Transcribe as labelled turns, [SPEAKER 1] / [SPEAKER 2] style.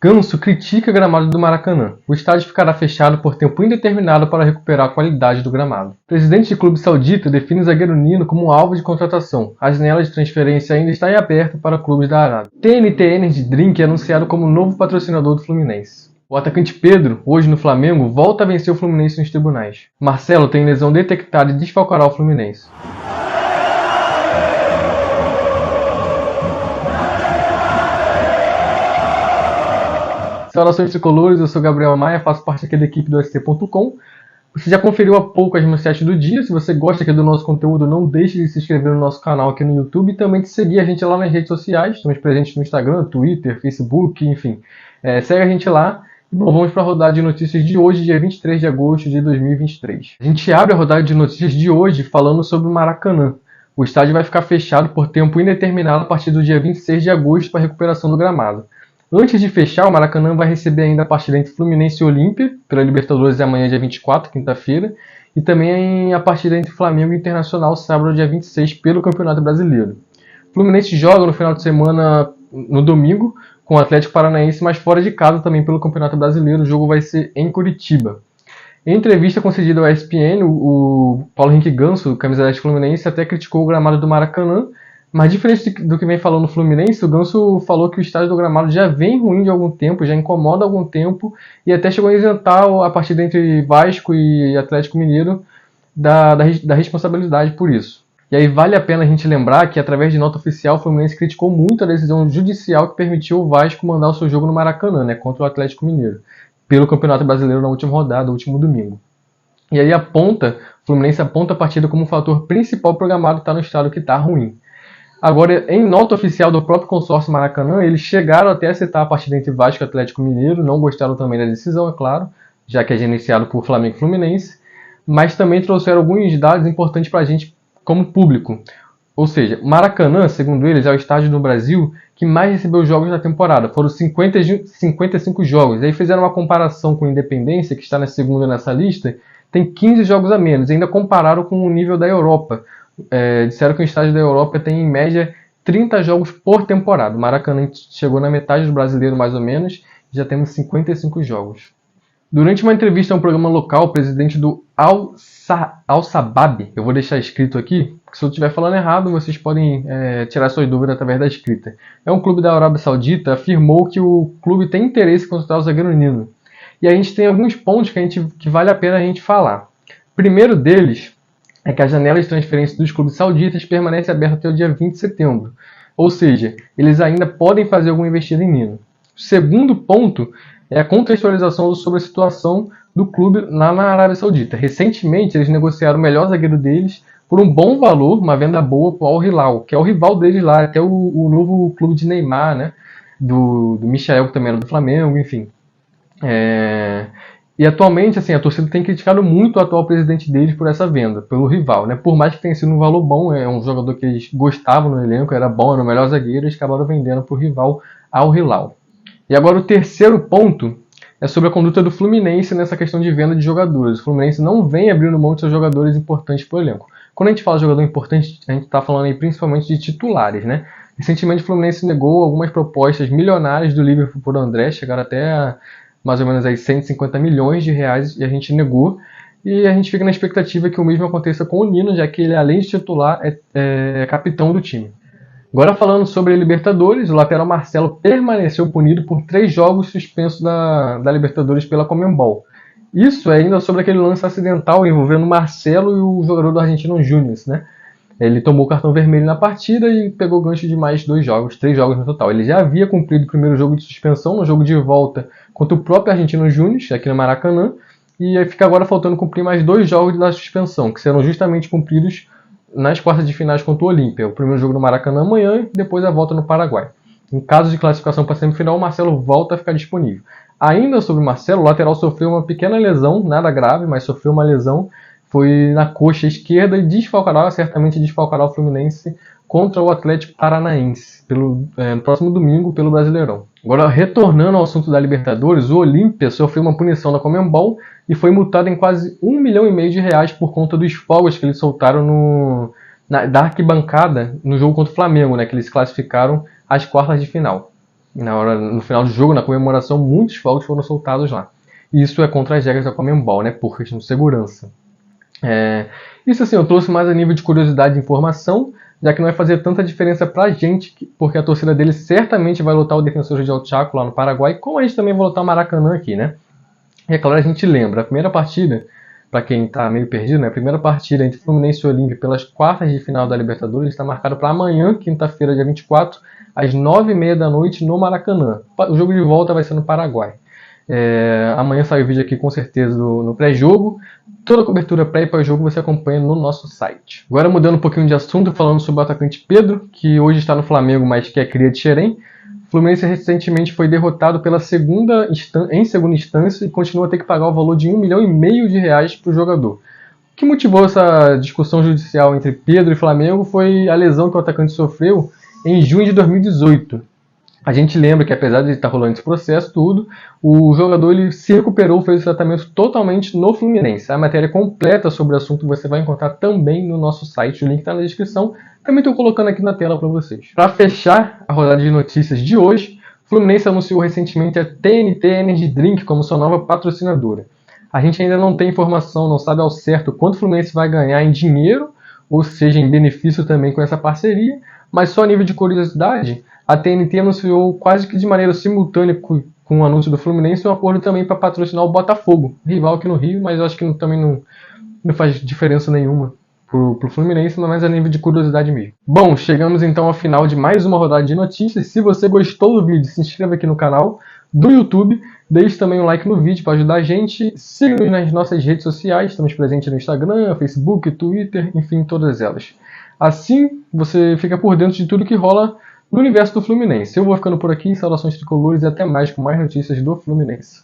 [SPEAKER 1] Ganso critica gramado do Maracanã. O estádio ficará fechado por tempo indeterminado para recuperar a qualidade do gramado. O presidente de clube saudita define o zagueiro Nino como um alvo de contratação. A janela de transferência ainda está em aberto para clubes da Arábia. TNT Energy Drink é anunciado como novo patrocinador do Fluminense. O atacante Pedro, hoje no Flamengo, volta a vencer o Fluminense nos tribunais. Marcelo tem lesão detectada e desfalcará o Fluminense. Saudações tricolores, eu sou Gabriel Maia, faço parte aqui da equipe do ST.com. Você já conferiu há pouco as manchetes do dia. Se você gosta aqui do nosso conteúdo, não deixe de se inscrever no nosso canal aqui no YouTube e também de seguir a gente lá nas redes sociais. Estamos presentes no Instagram, Twitter, Facebook, enfim. Segue a gente lá. E bom, vamos para a rodada de notícias de hoje, dia 23 de agosto de 2023. A gente abre a rodada de notícias de hoje falando sobre o Maracanã. O estádio vai ficar fechado por tempo indeterminado a partir do dia 26 de agosto para a recuperação do gramado. Antes de fechar, o Maracanã vai receber ainda a partida entre Fluminense e Olímpia, pela Libertadores amanhã, dia 24, quinta-feira, e também a partida entre Flamengo e Internacional, sábado, dia 26, pelo Campeonato Brasileiro. O Fluminense joga no final de semana, no domingo, com o Atlético Paranaense, mas fora de casa também pelo Campeonato Brasileiro. O jogo vai ser em Curitiba. Em entrevista concedida ao ESPN, o Paulo Henrique Ganso, camisa 10 Fluminense, até criticou o gramado do Maracanã. Mas diferente do que vem falando no Fluminense, o Ganso falou que o estádio do gramado já vem ruim de algum tempo, já incomoda há algum tempo, e até chegou a isentar a partida entre Vasco e Atlético Mineiro da responsabilidade por isso. E aí vale a pena a gente lembrar que, através de nota oficial, o Fluminense criticou muito a decisão judicial que permitiu o Vasco mandar o seu jogo no Maracanã, contra o Atlético Mineiro, pelo Campeonato Brasileiro na última rodada, no último domingo. E aí o Fluminense aponta a partida como um fator principal programado estar no estado que está ruim. Agora, em nota oficial do próprio consórcio Maracanã, eles chegaram até a citar a partida entre Vasco e Atlético Mineiro, não gostaram também da decisão, é claro, já que é gerenciado por Flamengo e Fluminense, mas também trouxeram alguns dados importantes para a gente como público. Ou seja, Maracanã, segundo eles, é o estádio no Brasil que mais recebeu jogos na temporada, foram 55 jogos. E aí fizeram uma comparação com o Independência, que está na segunda nessa lista, tem 15 jogos a menos, e ainda compararam com o nível da Europa. Disseram que o estádio da Europa tem em média 30 jogos por temporada. O Maracanã chegou na metade do brasileiro mais ou menos, e já temos 55 jogos. Durante uma entrevista a um programa local, o presidente do Al-Sabab, eu vou deixar escrito aqui, porque se eu estiver falando errado, vocês podem tirar suas dúvidas através da escrita. É um clube da Arábia Saudita, afirmou que o clube tem interesse em contratar o zagueiro Nino. E a gente tem alguns pontos que vale a pena a gente falar. O primeiro deles é que a janela de transferência dos clubes sauditas permanece aberta até o dia 20 de setembro. Ou seja, eles ainda podem fazer alguma investida em Nino. O segundo ponto é a contextualização sobre a situação do clube lá na Arábia Saudita. Recentemente, eles negociaram o melhor zagueiro deles por um bom valor, uma venda boa para o Al Hilal, que é o rival deles lá, até o novo clube de Neymar, do Michael, que também era do Flamengo, enfim. E atualmente, a torcida tem criticado muito o atual presidente deles por essa venda, pelo rival, Por mais que tenha sido um valor bom, é um jogador que eles gostavam no elenco, era bom, era o melhor zagueiro, eles acabaram vendendo para o rival Al Hilal. E agora o terceiro ponto é sobre a conduta do Fluminense nessa questão de venda de jogadores. O Fluminense não vem abrindo mão de seus jogadores importantes para o elenco. Quando a gente fala de jogador importante, a gente está falando aí principalmente de titulares, Recentemente o Fluminense negou algumas propostas milionárias do Liverpool por André, chegaram até a mais ou menos aí 150 milhões de reais, e a gente negou. E a gente fica na expectativa que o mesmo aconteça com o Nino, já que ele, além de titular, é capitão do time. Agora falando sobre a Libertadores, o lateral Marcelo permaneceu punido por 3 jogos suspensos da Libertadores pela Conmebol. Isso é ainda sobre aquele lance acidental envolvendo o Marcelo e o jogador do Argentino Júnior, Ele tomou o cartão vermelho na partida e pegou gancho de mais 2 jogos, 3 jogos no total. Ele já havia cumprido o primeiro jogo de suspensão, no jogo de volta contra o próprio Argentino Júnior, aqui no Maracanã, e fica agora faltando cumprir mais 2 jogos da suspensão, que serão justamente cumpridos nas quartas de finais contra o Olímpia. O primeiro jogo no Maracanã amanhã e depois a volta no Paraguai. Em caso de classificação para a semifinal, o Marcelo volta a ficar disponível. Ainda sobre o Marcelo, o lateral sofreu uma pequena lesão, nada grave, mas sofreu uma lesão, foi na coxa esquerda e certamente desfalcará o Fluminense contra o Atlético Paranaense no próximo domingo pelo Brasileirão. Agora, retornando ao assunto da Libertadores, o Olímpia sofreu uma punição da Conmebol e foi multado em quase R$1,5 milhão por conta dos fogos que eles soltaram da arquibancada no jogo contra o Flamengo, que eles classificaram às quartas de final. no final do jogo, na comemoração, muitos fogos foram soltados lá. E isso é contra as regras da Conmebol, né, por questão de segurança. Isso assim, eu trouxe mais a nível de curiosidade e informação, já que não vai fazer tanta diferença pra gente, porque a torcida dele certamente vai lotar o Defensores del Chaco lá no Paraguai, como a gente também vai lotar o Maracanã aqui, né? E é claro, a gente lembra, a primeira partida, para quem tá meio perdido, né? A primeira partida entre Fluminense e Olímpia pelas quartas de final da Libertadores está marcada para amanhã, quinta-feira, dia 24, às 9h30 da noite no Maracanã. O jogo de volta vai ser no Paraguai. Amanhã sai o vídeo aqui com certeza no pré-jogo. Toda a cobertura pré e pós-jogo você acompanha no nosso site. Agora mudando um pouquinho de assunto, falando sobre o atacante Pedro, que hoje está no Flamengo, mas que é cria de Xerém. O Fluminense recentemente foi derrotado em segunda instância e continua a ter que pagar o valor de R$1,5 milhão para o jogador. O que motivou essa discussão judicial entre Pedro e Flamengo foi a lesão que o atacante sofreu em junho de 2018. A gente lembra que, apesar de estar rolando esse processo tudo, o jogador ele se recuperou, fez o tratamento totalmente no Fluminense. A matéria completa sobre o assunto você vai encontrar também no nosso site, o link está na descrição. Também estou colocando aqui na tela para vocês. Para fechar a rodada de notícias de hoje, o Fluminense anunciou recentemente a TNT Energy Drink como sua nova patrocinadora. A gente ainda não tem informação, não sabe ao certo quanto o Fluminense vai ganhar em dinheiro, ou seja, em benefício também com essa parceria, mas só a nível de curiosidade, a TNT anunciou quase que de maneira simultânea com o anúncio do Fluminense um acordo também para patrocinar o Botafogo, rival aqui no Rio, mas eu acho que também não faz diferença nenhuma pro Fluminense, mas a nível de curiosidade mesmo. Bom, chegamos então ao final de mais uma rodada de notícias. Se você gostou do vídeo, se inscreva aqui no canal do YouTube, deixe também um like no vídeo para ajudar a gente, siga-nos nas nossas redes sociais, estamos presentes no Instagram, Facebook, Twitter, enfim, todas elas. Assim, você fica por dentro de tudo que rola no universo do Fluminense. Eu vou ficando por aqui, saudações tricolores e até mais com mais notícias do Fluminense.